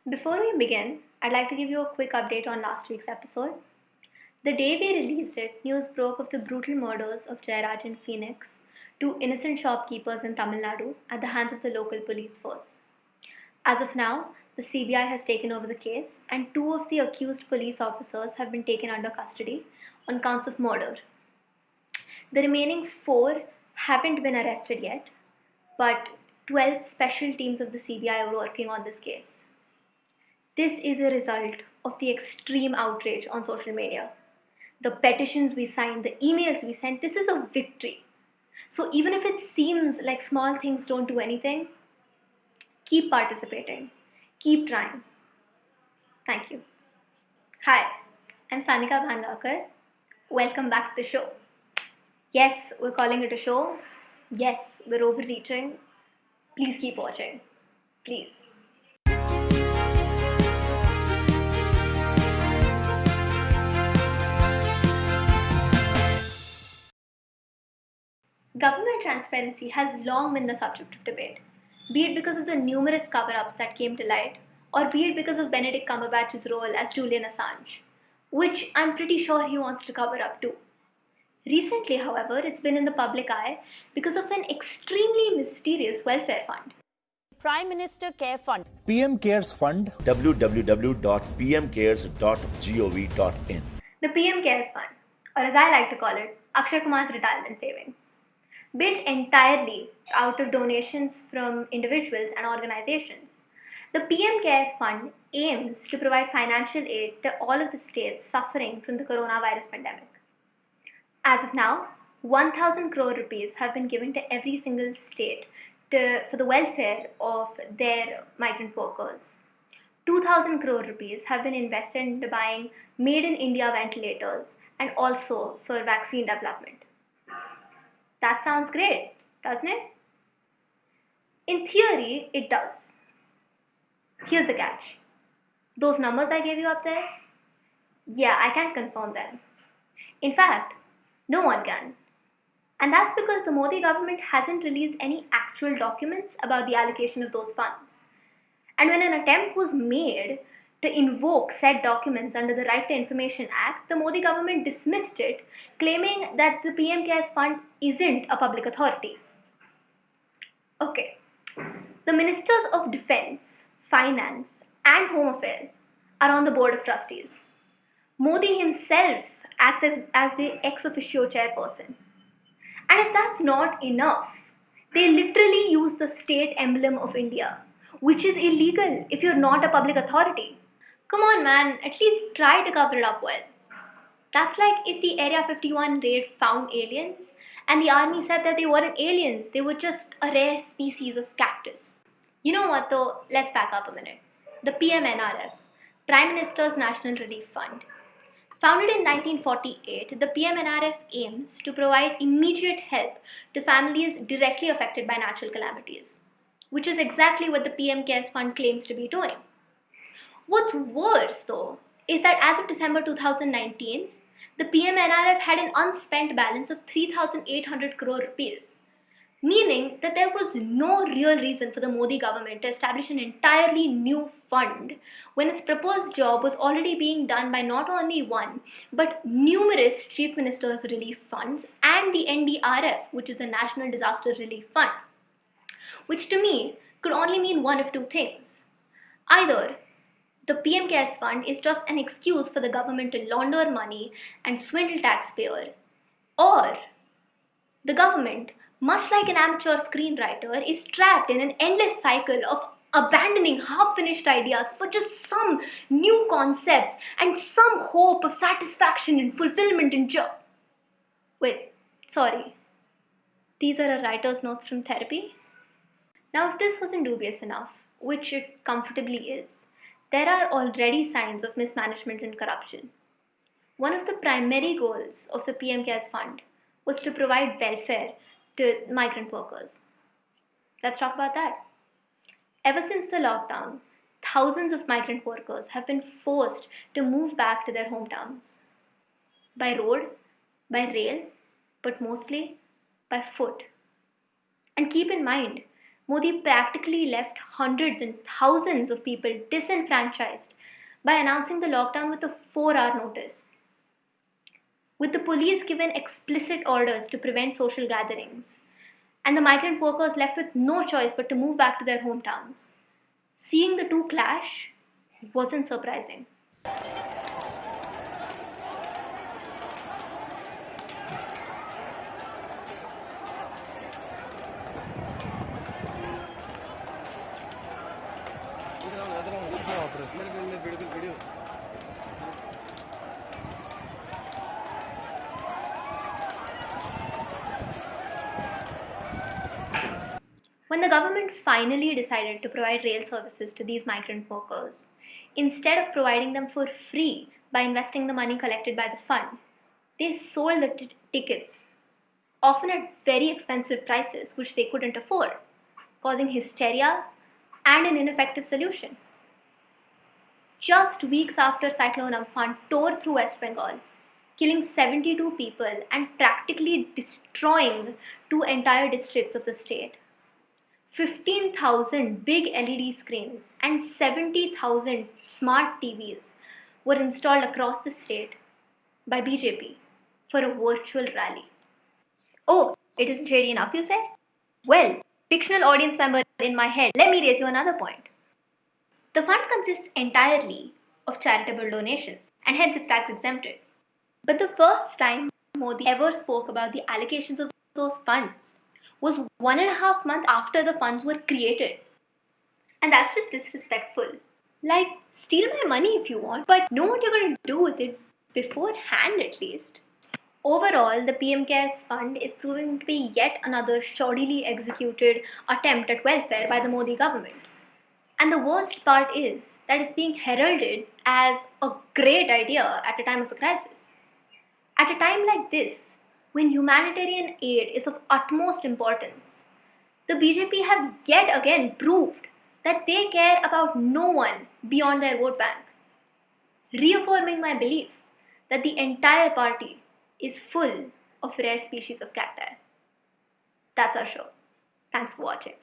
Before we begin, I'd like to give you a quick update on last week's episode. The day we released it, news broke of the brutal murders of Jairaj and Phoenix, two innocent shopkeepers in Tamil Nadu, at the hands of the local police force. As of now, the CBI has taken over the case, and two of the accused police officers have been taken under custody on counts of murder. The remaining four haven't been arrested yet, but 12 special teams of the CBI are working on this case. This is a result of the extreme outrage on social media. The petitions we signed, the emails we sent, this is a victory. So even if it seems like small things don't do anything, keep participating, keep trying. Thank you. Hi, I'm Sanika Bhangakar. Welcome back to the show. Yes, we're calling it a show. Yes, we're overreaching. Please keep watching. Please. Government transparency has long been the subject of debate, be it because of the numerous cover ups that came to light, or be it because of Benedict Cumberbatch's role as Julian Assange, which I'm pretty sure he wants to cover up too. Recently, however, it's been in the public eye because of an extremely mysterious welfare fund. Prime Minister Care Fund. PM Cares Fund. www.pmcares.gov.in. The PM Cares Fund, or as I like to call it, Akshay Kumar's retirement savings. Built entirely out of donations from individuals and organizations, the PM Care Fund aims to provide financial aid to all of the states suffering from the coronavirus pandemic. As of now, 1,000 crore rupees have been given to every single state for the welfare of their migrant workers. 2,000 crore rupees have been invested into buying made in India ventilators and also for vaccine development. That sounds great, doesn't it? In theory, it does. Here's the catch. Those numbers I gave you up there? Yeah, I can't confirm them. In fact, no one can. And that's because the Modi government hasn't released any actual documents about the allocation of those funds. And when an attempt was made to invoke said documents under the Right to Information Act, the Modi government dismissed it, claiming that the PM Cares Fund isn't a public authority. Okay, the Ministers of Defense, Finance, and Home Affairs are on the Board of Trustees. Modi himself acts as the ex officio chairperson. And if that's not enough, they literally use the state emblem of India, which is illegal if you're not a public authority. Come on, man, at least try to cover it up well. That's like if the Area 51 raid found aliens and the army said that they weren't aliens, they were just a rare species of cactus. You know what though, let's back up a minute. The PMNRF, Prime Minister's National Relief Fund. Founded in 1948, the PMNRF aims to provide immediate help to families directly affected by natural calamities, which is exactly what the PM Cares Fund claims to be doing. What's worse, though, is that as of December 2019, the PMNRF had an unspent balance of 3,800 crore rupees, meaning that there was no real reason for the Modi government to establish an entirely new fund when its proposed job was already being done by not only one, but numerous Chief Minister's Relief Funds and the NDRF, which is the National Disaster Relief Fund, which to me could only mean one of two things. Either the PM Cares Fund is just an excuse for the government to launder money and swindle taxpayers, or the government, much like an amateur screenwriter, is trapped in an endless cycle of abandoning half-finished ideas for just some new concepts and some hope of satisfaction and fulfillment in job. Wait, sorry. These are a writer's notes from therapy? Now, if this wasn't dubious enough, which it comfortably is, there are already signs of mismanagement and corruption. One of the primary goals of the PM Cares Fund was to provide welfare to migrant workers. Let's talk about that. Ever since the lockdown, thousands of migrant workers have been forced to move back to their hometowns. By road, by rail, but mostly by foot. And keep in mind, Modi practically left hundreds and thousands of people disenfranchised by announcing the lockdown with a 4-hour notice, with the police given explicit orders to prevent social gatherings, and the migrant workers left with no choice but to move back to their hometowns. Seeing the two clash wasn't surprising. When the government finally decided to provide rail services to these migrant workers, instead of providing them for free by investing the money collected by the fund, they sold the tickets, often at very expensive prices which they couldn't afford, causing hysteria and an ineffective solution. Just weeks after Cyclone Fund tore through West Bengal, killing 72 people and practically destroying two entire districts of the state, 15,000 big LED screens and 70,000 smart TVs were installed across the state by BJP for a virtual rally. Oh, it isn't shady enough, you say? Well, fictional audience member in my head, let me raise you another point. The fund consists entirely of charitable donations and hence it's tax exempted. But the first time Modi ever spoke about the allocations of those funds was 1.5 months after the funds were created. And that's just disrespectful. Like, steal my money if you want, but know what you're going to do with it beforehand at least. Overall, the PM Cares Fund is proving to be yet another shoddily executed attempt at welfare by the Modi government. And the worst part is that it's being heralded as a great idea at a time of a crisis. At a time like this, when humanitarian aid is of utmost importance, the BJP have yet again proved that they care about no one beyond their vote bank, reaffirming my belief that the entire party is full of rare species of cacti. That's our show. Thanks for watching.